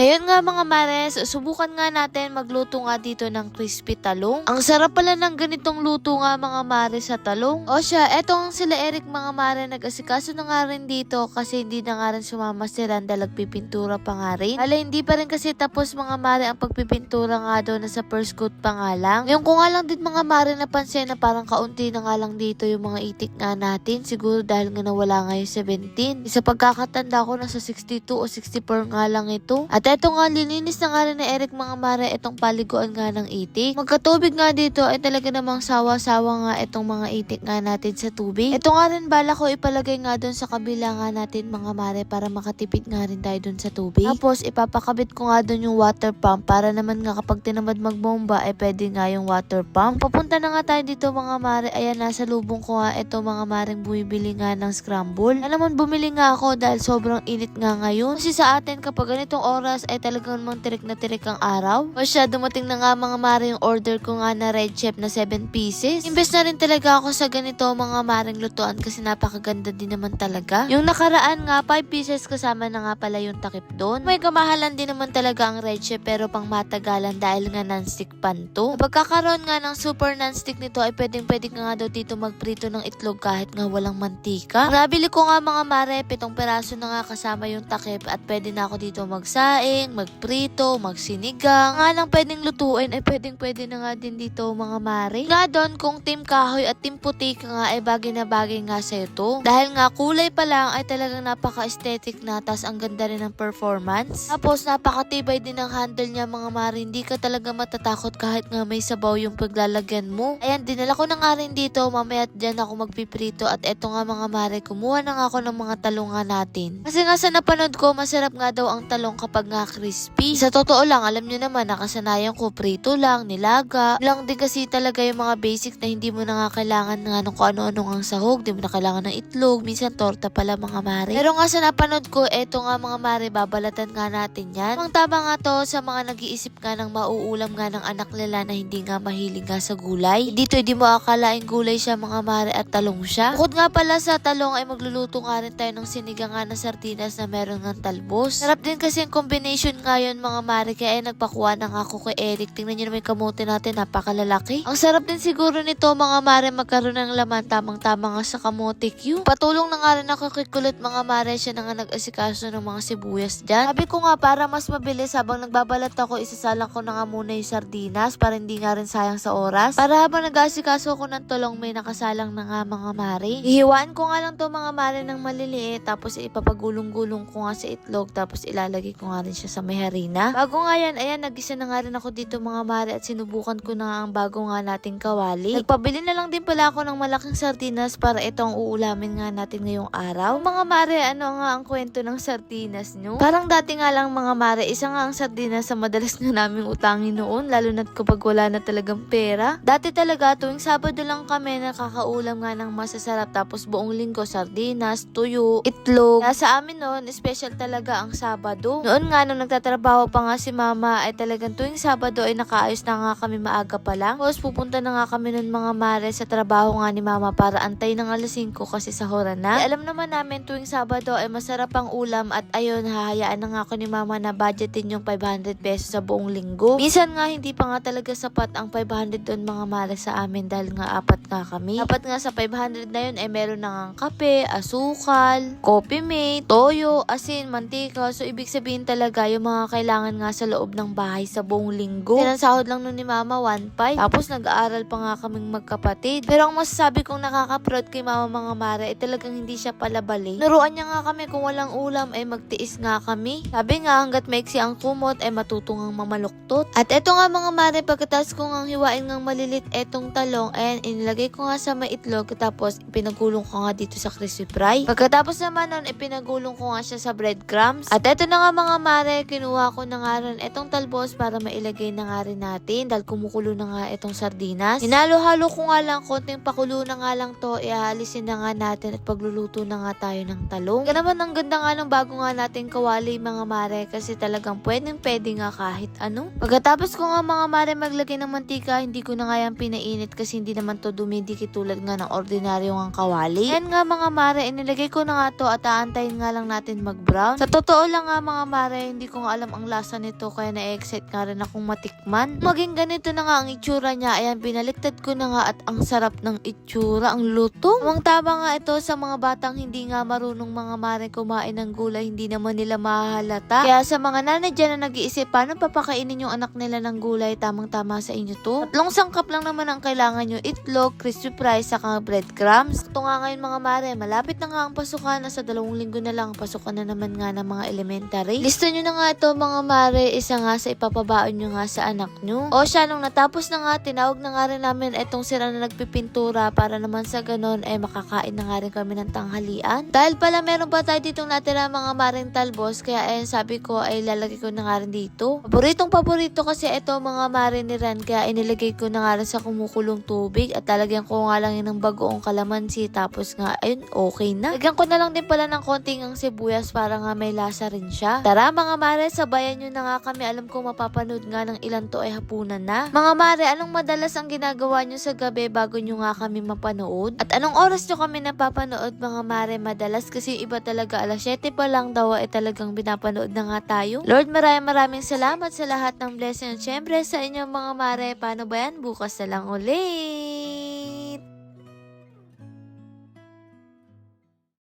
Ngayon nga mga mares, subukan nga natin magluto nga dito ng crispy talong. Ang sarap pala ng ganitong luto nga mga mares sa talong. O siya, etong sila Eric mga mare nag-asikaso na nga rin dito kasi hindi na nga rin sumama si Randall, nagpipintura pa nga rin. Hala, hindi pa rin kasi tapos mga mare ang pagpipintura nga daw, na sa first coat pa nga lang. Ngayon ko nga lang din mga mare napansin na parang kaunti na nga lang dito yung mga itik nga natin. Siguro dahil nga nawala nga yung 17. Sa pagkakatanda ko nasa 62 o 64 nga lang ito. At eto nga, lininis na nga rin ni Eric mga mare itong paliguan nga ng itik. Magkatubig nga dito ay talaga namang sawa-sawa nga itong mga itik nga natin sa tubig. Ito nga rin bala ko ipalagay nga doon sa kabila nga natin mga mare para makatipid nga rin tayo doon sa tubig. Tapos ipapakabit ko nga doon yung water pump para naman nga kapag tinamad magbomba ay pwede nga yung water pump. Papunta na nga tayo dito mga mare. Ayan, nasa lubong ko nga ito mga mareng bumibili nga ng scramble. Alam mo, bumili nga ako dahil sobrang init nga ngayon. Kasi sa atin kapag ganitong oras ay talagang namang tirik na tirik ang araw. O siya, dumating na nga mga mare yung order ko nga na red chef na 7 pieces. Imbes na rin talaga ako sa ganito mga mareng lutuan kasi napakaganda din naman talaga. Yung nakaraan nga 5 pieces kasama na nga pala yung takip doon. May kamahalan din naman talaga ang red chef pero pang matagalan dahil nga non-stick pan to. Pagkakaroon nga ng super non-stick nito ay pwedeng nga daw dito magprito ng itlog kahit nga walang mantika. Nabili ko nga mga mare, 7 peraso na nga kasama yung takip at pwede na ako dito magsaing, magprito, magsinigang. Nga lang pwedeng lutuin ay pwede na nga din dito mga mare. Nga doon kung team kahoy at team puti ka nga ay bagay na bagay nga sa ito. Dahil nga kulay pa lang ay talagang napaka-aesthetic na, tas ang ganda rin ng performance. Tapos napakatibay din ng handle niya mga mare, hindi ka talaga matatakot kahit nga may sabaw yung paglalagyan mo. Ayan, dinala ko na nga rin dito, mamaya dyan ako magpiprito at eto nga mga mare, kumuha na nga ako ng mga talong nga natin. Kasi nga sa napanood ko, masarap nga daw ang talong kapag nga crispy. Sa totoo lang, alam nyo naman, nakasanayan ko prito lang, nilaga. Lang din kasi talaga yung mga basic na hindi mo na nga kailangan nga nung kung ano-ano ang sahog, di mo na kailangan ng itlog, minsan torta pala mga mare. Pero nga sa napanood ko, eto nga mga mare, babalatan nga natin yan. Ang tama nga to sa mga nag-iisip nga ng mauulam nga ng anak nila na hindi nga mahilig nga sa gulay. Dito hindi mo akalaing gulay siya mga mare at talong siya. Bukod nga pala sa talong ay magluluto nga rin tayo ng sinigang nga na sardinas na meron ng talbos. Sarap din kasi yung combination nga yun mga mare, kaya ay nagpakuha na nga ako kay Eric. Tingnan nyo naman yung kamote natin, napakalalaki. Ang sarap din siguro nito mga mare magkaroon ng laman, tamang-tama nga sa kamote cube. Patulong na nga rin ako kay Kulot mga mare, siya na nga nag-asikaso ng mga sibuyas dyan. Sabi ko nga para mas mabilis habang nagbabalat ako, isasalang ko na nga muna yung sardinas para hindi nga rin sayang sa oras. Para habang nag-asikaso ko ng tulong may nakasalang na nga mga mare. Ihiwaan ko nga lang to mga mare ng maliliit, tapos ipapagulong-gulong ko nga sa itlog, tapos ilalagay ko nga rin siya sa may harina. Bago nga yan, ayan, nagisa na nga rin ako dito mga mare at sinubukan ko na nga ang bago nga nating kawali. Nagpabili na lang din pala ako ng malaking sardinas para itong uulamin nga natin ngayong araw. Mga mare, ano nga ang kwento ng sardinas nyo? Parang dati nga lang mga mare, isa nga ang sardinas sa madalas nga naming utangin noon, lalo na't kapag wala na talagang pera. Dati talaga tuwing Sabado lang kami nakakaulam nga ng masasarap, tapos buong linggo sardinas, tuyo, itlog. Kaya sa amin noon, special talaga ang Sabado. Noon nga nung nagtatrabaho pa nga si mama ay talagang tuwing Sabado ay nakaayos na nga kami maaga pa lang. Tapos pupunta na nga kami noon mga mare sa trabaho nga ni mama para antay ng alas 5 kasi sahuran na. Alam naman namin tuwing Sabado ay masarap ang ulam at ayun, hahayaan na nga ako ni mama na budgetin yung 500 pesos sa buong linggo. Minsan nga hindi pa nga talaga sapat ang 500 doon mga mare sa amin dahil nga apat nga kami. Dapat nga sa 500 na yun ay meron na nga kape, asukal, coffee mate, toyo, asin, mantika. So ibig sabihin talaga yung mga kailangan nga sa loob ng bahay sa buong linggo. Sinasahod lang nun ni mama 1.5. Tapos nag-aaral pa nga kaming magkapatid. Pero ang masasabi kong nakaka-proud kay mama mga mare ay talagang hindi siya palabali. Nuruan niya nga kami kung walang ulam ay magtiis nga kami. Sabi nga hanggat maiksi ang kumot ay matutungang mamaluktot. At eto nga mga mare, pagkatapos ko nga hiwain ng malilit etong talong, ayan, inilagay ko nga sa may itlog, tapos pinagulong ko nga dito sa crispy fry. Pagkatapos naman nun, ipinagulong ko nga siya sa breadcrumbs. At eto na nga mga mare, kinuha ko na nga rin etong talbos para mailagay na nga rin natin dahil kumukulo na nga etong sardinas. Hinalo-halo ko nga lang, konting pakulo na nga lang to, ihaalisin na nga natin at pagluluto na nga tayo ng talong. Kaya naman ang ganda nga ng bago nga nating kawali mga mare, kasi talagang pwede nga kahit ano. Pagkatapos ko nga mga mare maglagay ng mantika, hindi ko na nga yan pinainit kasi hindi naman to dumidikit tulad nga ng ordinaryo ng kawali. Yan nga mga mare, inilagay ko na nga to at aantayin nga lang natin mag-brown. Sa totoo lang nga mga mare, hindi ko nga alam ang lasa nito kaya na-excite nga rin akong matikman. Maging ganito na nga ang itsura niya. Ayan, binaliktad ko na nga at ang sarap ng itsura, ang lutong. Ang tama nga ito sa mga batang hindi nga marunong mga mare kumain ng gulay, hindi naman nila mahahalata. Kaya sa mga nanay dyan na nag-iisip paano papakainin yung anak nila ng gulay, tamang-tama sa inyo to. 3 sangkap lang naman ang kailangan nyo, itlog, crispy fries, saka breadcrumbs. Ito nga ngayon mga mare, malapit na nga ang pasukan, nasa 2 linggo na lang, pasukan na naman nga ng mga elementary. Listo nyo na nga ito mga mare, isa nga sa ipapabaon nyo nga sa anak nyo. O siya, nung natapos na nga, tinawag na nga rin namin itong sila na nagpipintura para naman sa ganon makakain na nga rin kami ng tanghalian. Dahil pala meron pa tayo ditong natira mga maring talbos, kaya ayun sabi ko ay lalagay ko na nga rin dito. Paborito kasi ito mga marin ni Ran, kaya inilagay ko na nga rin sa kumukulong tubig at talagyan ko nga lang yun ng bagoong kalamansi, tapos nga ayun okay na. Lagyan ko na lang din pala ng konting ang sibuyas para nga may lasa rin siya. Tara mga mare, sabayan nyo na nga kami. Alam ko mapapanood nga ng ilan to ay hapunan na. Mga mare, anong madalas ang ginagawa nyo sa gabi bago nyo nga kami mapanood? At anong oras nyo kami napapanood mga mare madalas? Kasi iba talaga, alas 7 pa lang daw ay talagang pinapanood na nga tayo. Lord, maraming salamat sa lahat ng blessing. At syempre sa inyong mga mare, paano ba yan? Bukas na lang ulit.